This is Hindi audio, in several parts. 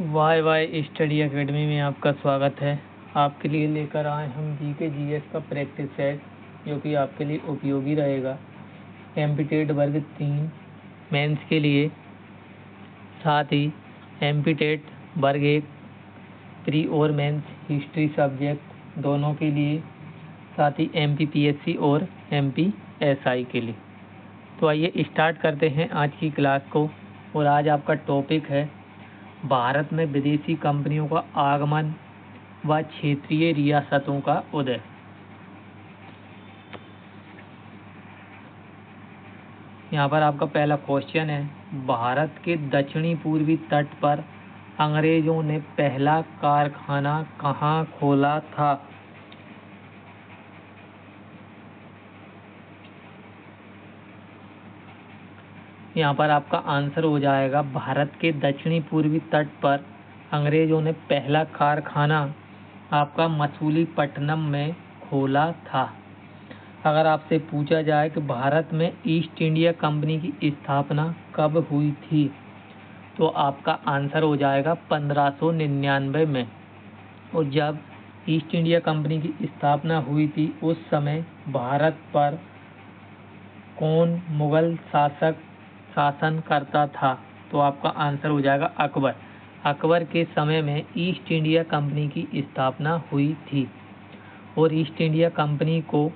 वाई वाई स्टडी एकेडमी में आपका स्वागत है। आपके लिए लेकर आए हम जीके जीएस का प्रैक्टिस सेट, जो कि आपके लिए उपयोगी रहेगा एमपीटेट वर्ग 3 मेंस के लिए, साथ ही एमपीटेट वर्ग 1 प्री और मेंस हिस्ट्री सब्जेक्ट दोनों के लिए, साथ ही एमपीपीएससी और एमपीएसआई के लिए। तो आइए स्टार्ट करते हैं आज की क्लास को। और आज आपका टॉपिक है भारत में विदेशी कंपनियों का आगमन व क्षेत्रीय रियासतों का उदय। यहाँ पर आपका पहला क्वेश्चन है, भारत के दक्षिणी पूर्वी तट पर अंग्रेजों ने पहला कारखाना कहाँ खोला था? यहाँ पर आपका आंसर हो जाएगा, भारत के दक्षिणी पूर्वी तट पर अंग्रेजों ने पहला कारखाना आपका मछलीपट्टनम में खोला था। अगर आपसे पूछा जाए कि भारत में ईस्ट इंडिया कंपनी की स्थापना कब हुई थी, तो आपका आंसर हो जाएगा 1599 में। और जब ईस्ट इंडिया कंपनी की स्थापना हुई थी, उस समय भारत पर कौन मुगल शासन करता था? तो आपका आंसर हो जाएगा अकबर। अकबर के समय में ईस्ट इंडिया कंपनी की स्थापना हुई थी। और ईस्ट इंडिया कंपनी को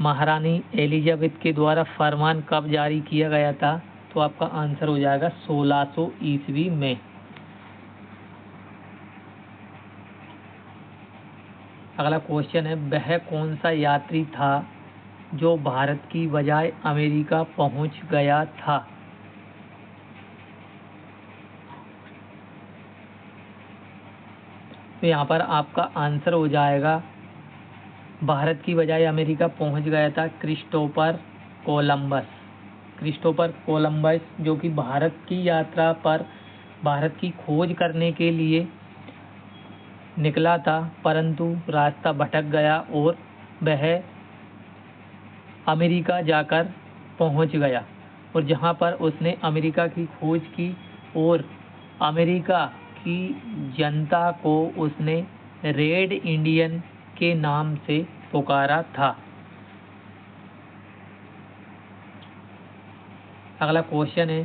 महारानी एलिजाबेथ के द्वारा फरमान कब जारी किया गया था? तो आपका आंसर हो जाएगा 1600 ईस्वी में। अगला क्वेश्चन है, वह कौन सा यात्री था जो भारत की बजाय अमेरिका पहुंच गया था? तो यहाँ पर आपका आंसर हो जाएगा, भारत की बजाय अमेरिका पहुंच गया था क्रिस्टोफर कोलंबस। क्रिस्टोफर कोलंबस जो कि भारत की यात्रा पर भारत की खोज करने के लिए निकला था, परंतु रास्ता भटक गया और वह अमेरिका जाकर पहुंच गया। और जहां पर उसने अमेरिका की खोज की और अमेरिका की जनता को उसने रेड इंडियन के नाम से पुकारा था। अगला क्वेश्चन है,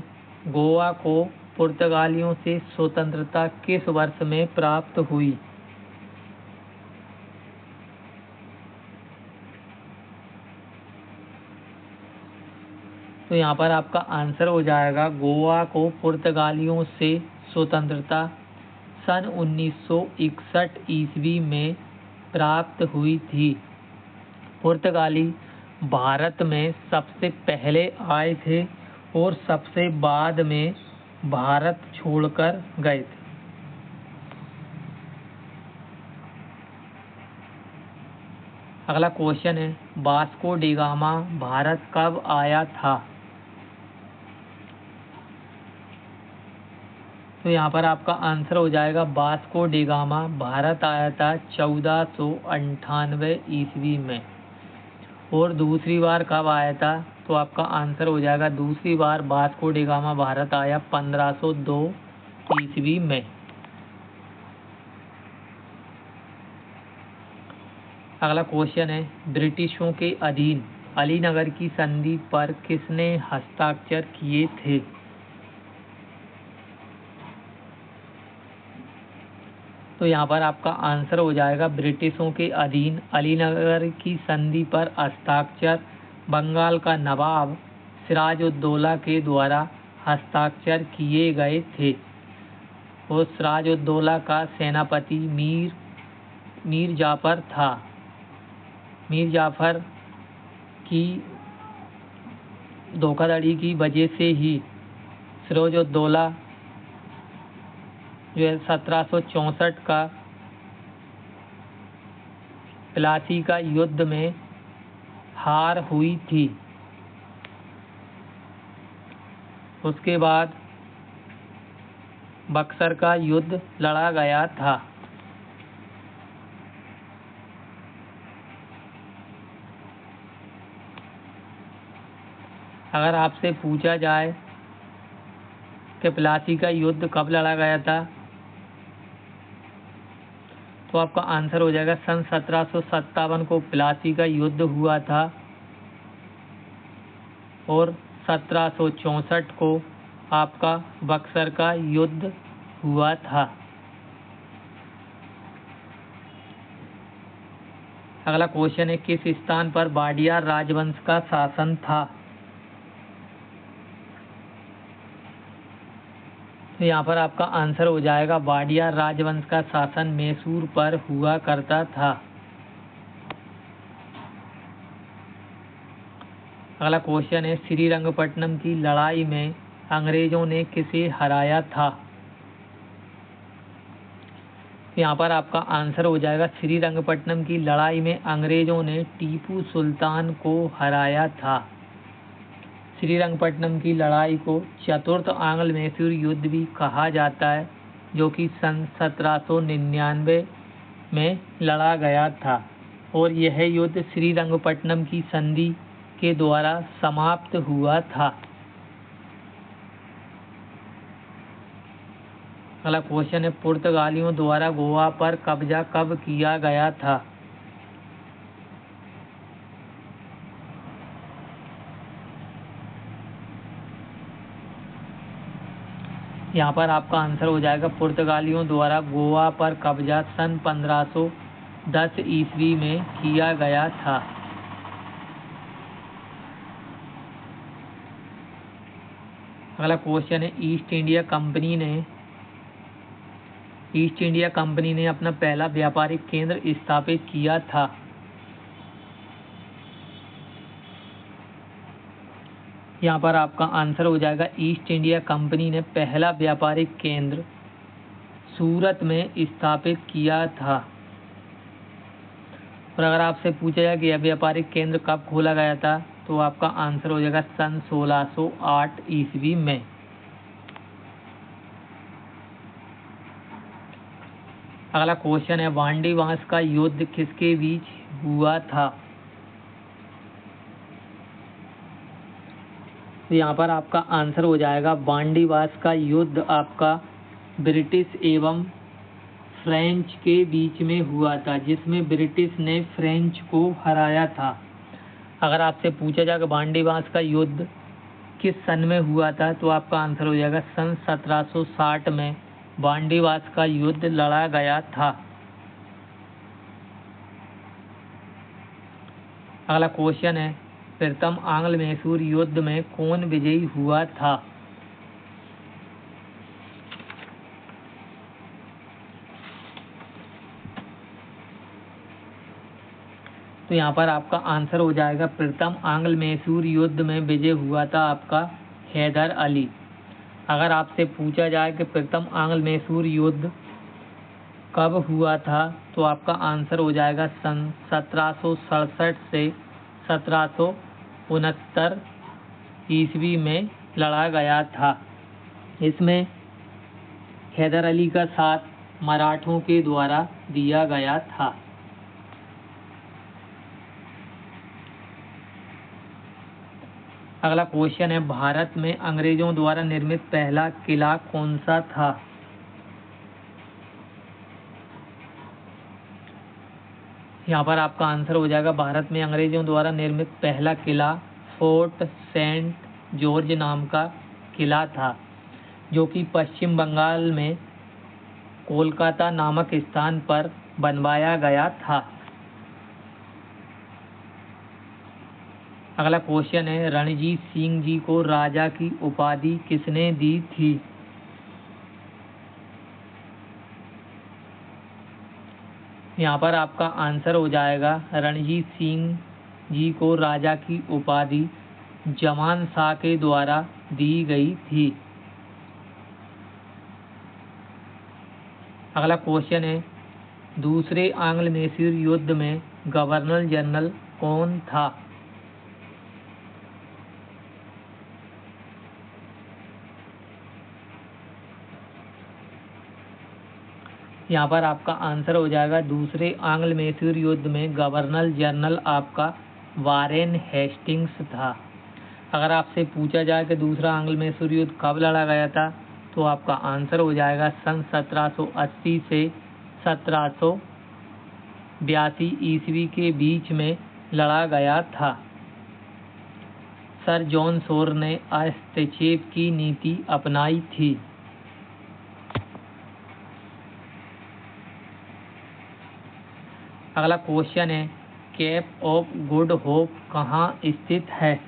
गोवा को पुर्तगालियों से स्वतंत्रता किस वर्ष में प्राप्त हुई? तो यहाँ पर आपका आंसर हो जाएगा, गोवा को पुर्तगालियों से स्वतंत्रता सन 1961 ईस्वी में प्राप्त हुई थी। पुर्तगाली भारत में सबसे पहले आए थे और सबसे बाद में भारत छोड़कर गए थे। अगला क्वेश्चन है, वास्को डी गामा भारत कब आया था? तो यहाँ पर आपका आंसर हो जाएगा, वास्को डी गामा भारत आया था 1498 ईस्वी में। और दूसरी बार कब आया था? तो आपका आंसर हो जाएगा, दूसरी बार वास्को डी गामा भारत आया 1502 ईस्वी में। अगला क्वेश्चन है, ब्रिटिशों के अधीन अलीनगर की संधि पर किसने हस्ताक्षर किए थे? तो यहाँ पर आपका आंसर हो जाएगा, ब्रिटिशों के अधीन अलीनगर की संधि पर हस्ताक्षर बंगाल का नवाब सिराजुद्दौला के द्वारा हस्ताक्षर किए गए थे। और सिराजुद्दौला का सेनापति मीर जाफर था। मीर जाफर की धोखाधड़ी की वजह से ही सिराजुद्दौला जो है 1764 का प्लासी का युद्ध में हार हुई थी। उसके बाद बक्सर का युद्ध लड़ा गया था। अगर आपसे पूछा जाए कि प्लासी का युद्ध कब लड़ा गया था, तो आपका आंसर हो जाएगा सन 1757 को प्लासी का युद्ध हुआ था और 1764 को आपका बक्सर का युद्ध हुआ था। अगला क्वेश्चन है, किस स्थान पर वाडियार राजवंश का शासन था? तो यहाँ पर आपका आंसर हो जाएगा वाडियार राजवंश का शासन मैसूर पर हुआ करता था। अगला क्वेश्चन है, श्रीरंगपट्टनम की लड़ाई में अंग्रेजों ने किसे हराया था? यहाँ पर आपका आंसर हो जाएगा श्रीरंगपट्टनम की लड़ाई में अंग्रेजों ने टीपू सुल्तान को हराया था। श्रीरंगपट्टनम की लड़ाई को चतुर्थ आंग्ल मैसूर युद्ध भी कहा जाता है, जो कि सन 1799 में लड़ा गया था और यह युद्ध श्रीरंगपट्टनम की संधि के द्वारा समाप्त हुआ था। अगला क्वेश्चन है, पुर्तगालियों द्वारा गोवा पर कब्जा कब किया गया था? यहाँ पर आपका आंसर हो जाएगा पुर्तगालियों द्वारा गोवा पर कब्जा सन 1510 ईस्वी में किया गया था। अगला क्वेश्चन है, ईस्ट इंडिया कंपनी ने अपना पहला व्यापारिक केंद्र स्थापित किया था। यहाँ पर आपका आंसर हो जाएगा ईस्ट इंडिया कंपनी ने पहला व्यापारिक केंद्र सूरत में स्थापित किया था। और अगर आपसे पूछा जाए कि यह व्यापारिक केंद्र कब खोला गया था, तो आपका आंसर हो जाएगा सन 1608 ईस्वी में। अगला क्वेश्चन है, वांडीवास का युद्ध किसके बीच हुआ था? तो यहाँ पर आपका आंसर हो जाएगा वांडीवास का युद्ध आपका ब्रिटिश एवं फ्रेंच के बीच में हुआ था, जिसमें ब्रिटिश ने फ्रेंच को हराया था। अगर आपसे पूछा जाए कि वांडीवास का युद्ध किस सन में हुआ था, तो आपका आंसर हो जाएगा सन 1760 में वांडीवास का युद्ध लड़ा गया था। अगला क्वेश्चन है, प्रथम आंग्ल मैसूर युद्ध में कौन विजयी हुआ था? तो यहाँ पर आपका आंसर हो जाएगा प्रथम आंग्ल मैसूर युद्ध में विजय हुआ था आपका हैदर अली। अगर आपसे पूछा जाए कि प्रथम आंग्ल मैसूर युद्ध कब हुआ था, तो आपका आंसर हो जाएगा सन 1767 से 1769 ईस्वी में लड़ा गया था। इसमें हैदर अली का साथ मराठों के द्वारा दिया गया था। अगला क्वेश्चन है, भारत में अंग्रेजों द्वारा निर्मित पहला किला कौन सा था? यहाँ पर आपका आंसर हो जाएगा भारत में अंग्रेजों द्वारा निर्मित पहला किला फोर्ट सेंट जॉर्ज नाम का किला था, जो कि पश्चिम बंगाल में कोलकाता नामक स्थान पर बनवाया गया था। अगला क्वेश्चन है, रणजीत सिंह जी को राजा की उपाधि किसने दी थी? यहाँ पर आपका आंसर हो जाएगा रणजीत सिंह जी को राजा की उपाधि जमान शाह के द्वारा दी गई थी। अगला क्वेश्चन है, दूसरे आंग्ल मैसूर युद्ध में गवर्नर जनरल कौन था? यहाँ पर आपका आंसर हो जाएगा दूसरे आंग्ल मैसूर युद्ध में गवर्नर जनरल आपका वारेन हेस्टिंग्स था। अगर आपसे पूछा जाए कि दूसरा आंग्ल मैसूर युद्ध कब लड़ा गया था, तो आपका आंसर हो जाएगा सन 1780 से 1785 82 ईस्वी के बीच में लड़ा गया था। सर जॉन शोर ने हस्तक्षेप की नीति अपनाई थी। अगला क्वेश्चन है, केप ऑफ गुड होप कहाँ स्थित है?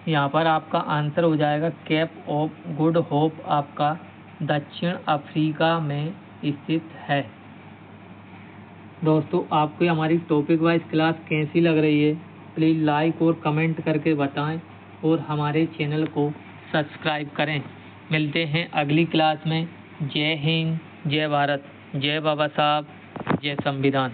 यहाँ पर आपका आंसर हो जाएगा केप ऑफ गुड होप आपका दक्षिण अफ्रीका में स्थित है। दोस्तों, आपको हमारी टॉपिक वाइज क्लास कैसी लग रही है, प्लीज़ लाइक और कमेंट करके बताएं और हमारे चैनल को सब्सक्राइब करें। मिलते हैं अगली क्लास में। जय हिंद, जय भारत, जय बाबा साहब, जय संविधान।